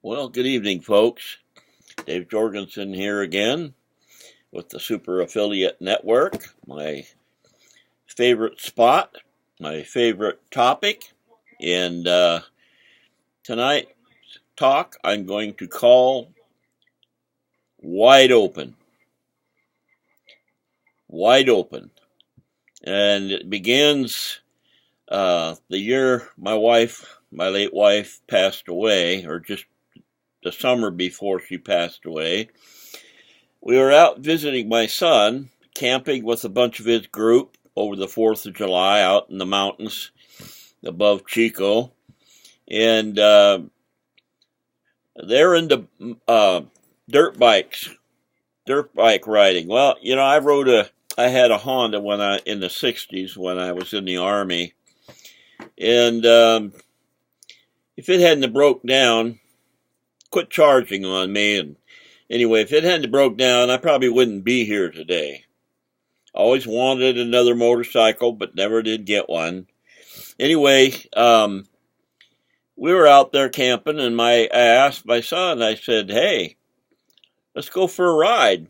Well, good evening, folks. Dave Jorgensen here again with the Super Affiliate Network. My favorite spot, my favorite topic, and tonight's talk I'm going to call Wide Open. Wide Open. And it begins the year my late wife, passed away, or just the summer before she passed away. We were out visiting my son, camping with a bunch of his group over the 4th of July out in the mountains above Chico. And they're into dirt bike riding. Well, I had a Honda in the 60s when I was in the Army. And if it hadn't broke down, quit charging on me. And anyway, if it hadn't broke down, I probably wouldn't be here today. Always wanted another motorcycle, but never did get one. Anyway, we were out there camping, and I asked my son, I said, "Hey, let's go for a ride."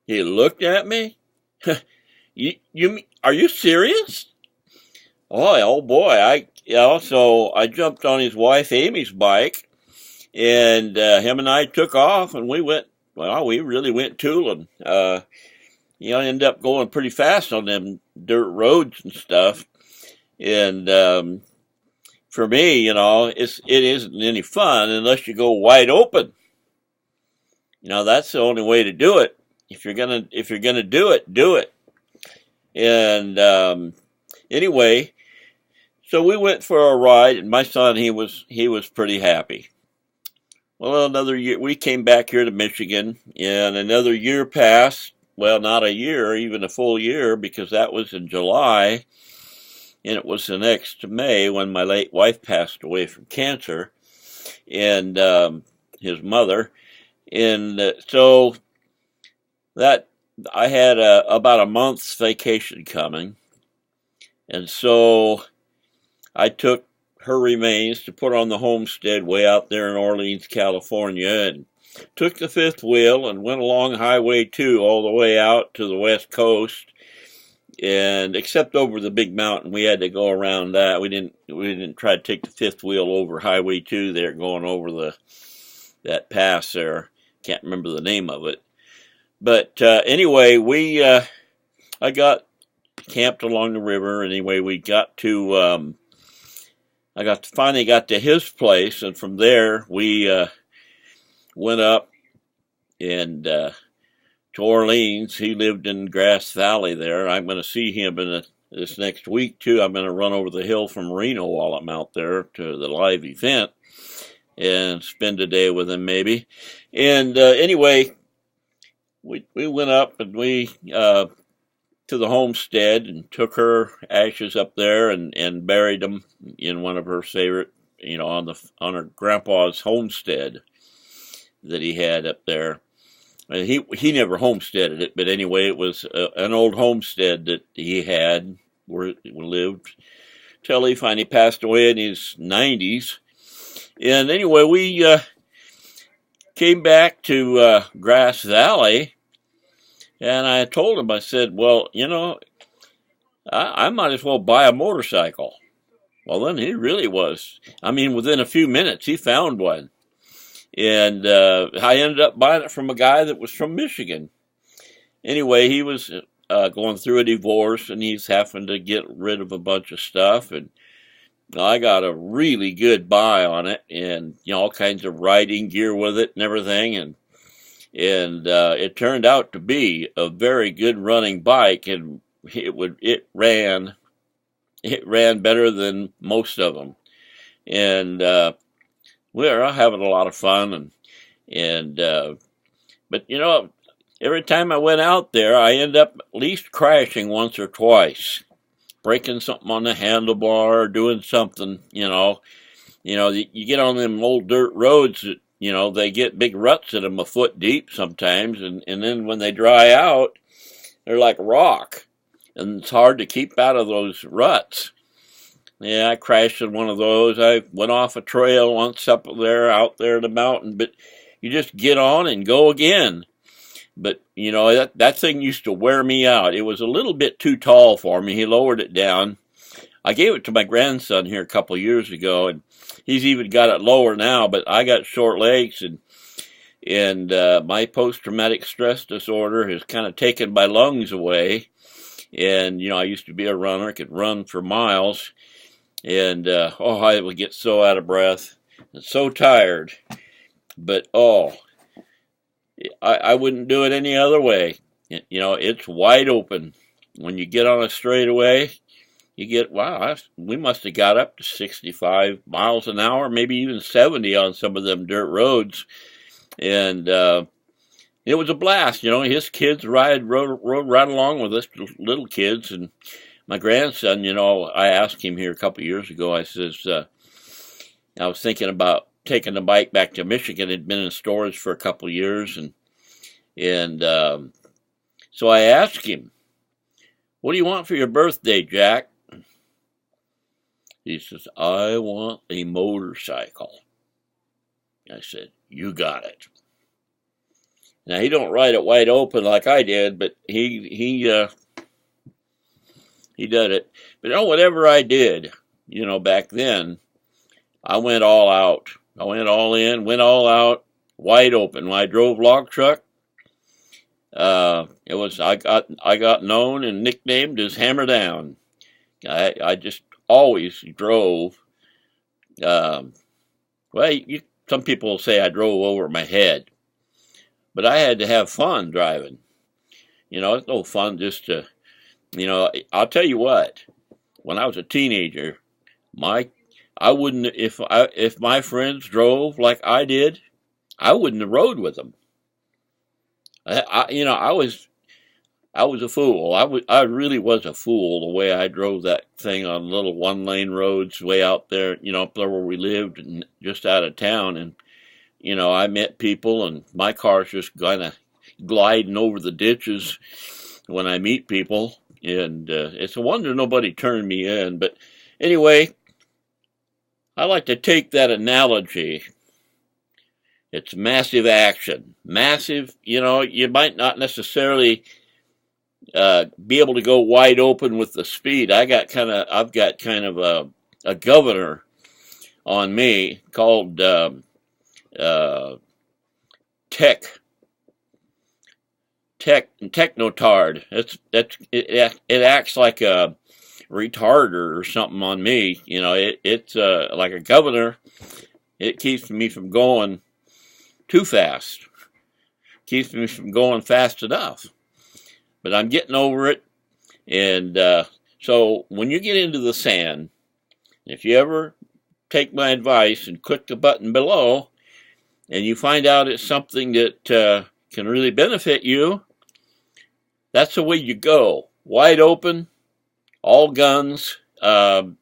He looked at me. Are you serious? Oh boy, so I jumped on his wife Amy's bike, and him and I took off, and we really went tooling. Ended up going pretty fast on them dirt roads and stuff. And for me, it isn't any fun unless you go wide open. That's the only way to do it. If you're gonna do it, do it. And anyway, so we went for a ride, and my son, he was pretty happy. Well, another year, we came back here to Michigan, and another year passed. Well, not a year, even a full year, because that was in July, and it was the next May when my late wife passed away from cancer, and his mother. And so that I had about a month's vacation coming, and so I took her remains to put on the homestead way out there in Orleans, California, and took the fifth wheel and went along Highway 2 all the way out to the west coast. And except over the big mountain, we had to go around that. We didn't try to take the fifth wheel over Highway 2 there, going over that pass there. Can't remember the name of it. But anyway, I got camped along the river. Anyway, we got to finally got to his place, and from there we went up and to Orleans. He lived in Grass Valley there. I'm going to see him this next week too. I'm going to run over the hill from Reno while I'm out there to the live event and spend a day with him maybe. And anyway, we went up and we to the homestead and took her ashes up there and buried them in one of her favorite, on her grandpa's homestead that he had up there. He never homesteaded it, but anyway, it was an old homestead that he had where he lived till he finally passed away in his 90s. And anyway, we came back to Grass Valley, and I told him, I said, well, I might as well buy a motorcycle. Well, then he really was. Within a few minutes, he found one. And I ended up buying it from a guy that was from Michigan. Anyway, he was going through a divorce, and he's having to get rid of a bunch of stuff. And I got a really good buy on it, and all kinds of riding gear with it and everything. And it turned out to be a very good running bike, and it ran better than most of them. And we were having a lot of fun, but every time I went out there, I ended up at least crashing once or twice, breaking something on the handlebar, or doing something. You get on them old dirt roads that they get big ruts in them a foot deep sometimes, and then when they dry out, they're like rock, and it's hard to keep out of those ruts. Yeah, I crashed in one of those. I went off a trail once up there, out there in the mountain, but you just get on and go again. But, you know, that thing used to wear me out. It was a little bit too tall for me. He lowered it down. I gave it to my grandson here a couple of years ago, and he's even got it lower now, but I got short legs, and my post-traumatic stress disorder has kind of taken my lungs away. And, you know, I used to be a runner, could run for miles, and, I would get so out of breath and so tired. But, I wouldn't do it any other way. You know, it's wide open. When you get on a straightaway, you get, wow, we must have got up to 65 miles an hour, maybe even 70 on some of them dirt roads. And it was a blast. You know, his kids rode right along with us little kids. And my grandson, you know, I asked him here a couple of years ago, I says, I was thinking about taking the bike back to Michigan. It had been in storage for a couple of years. And so I asked him, what do you want for your birthday, Jack? He says, I want a motorcycle. I said, you got it. Now, he don't ride it wide open like I did, but he did it. But, you know, whatever I did, you know, back then, I went all out. I went all in, went all out, wide open. When I drove log truck, I got known and nicknamed as Hammer Down. I just always drove. Some people will say I drove over my head, but I had to have fun driving. You know, it's no fun just to, you know. I'll tell you what. When I was a teenager, I wouldn't, if my friends drove like I did, I wouldn't have rode with them. I was a fool. I really was a fool the way I drove that thing on little one-lane roads way out there, you know, up there where we lived and just out of town. And, you know, I met people and my car's just kind of gliding over the ditches when I meet people. And it's a wonder nobody turned me in. But anyway, I like to take that analogy. It's massive action. Massive, you know, you might not necessarily be able to go wide open with the speed. I've got kind of a governor on me called Technotard. It acts like a retarder or something on me. You know, it's like a governor. It keeps me from going too fast. Keeps me from going fast enough. But I'm getting over it. And so when you get into the sand, if you ever take my advice and click the button below, and you find out it's something that can really benefit you, that's the way you go. Wide open, all guns, hammer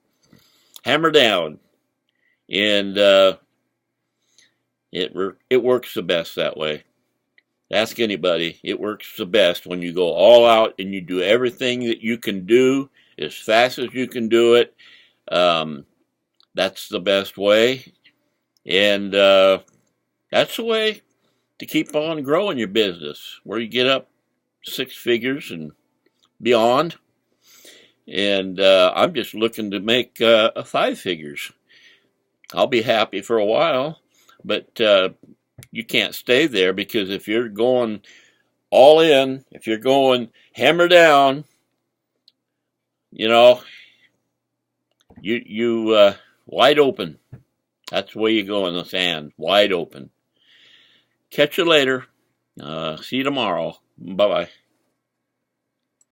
down. And it works the best that way. Ask anybody. It works the best when you go all out and you do everything that you can do as fast as you can do it. That's the best way. And that's the way to keep on growing your business, where you get up 6 figures and beyond. And I'm just looking to make 5 figures. I'll be happy for a while, but you can't stay there, because if you're going all in, if you're going hammer down, you know, you wide open. That's the way you go in the sand, wide open. Catch you later. See you tomorrow. Bye-bye.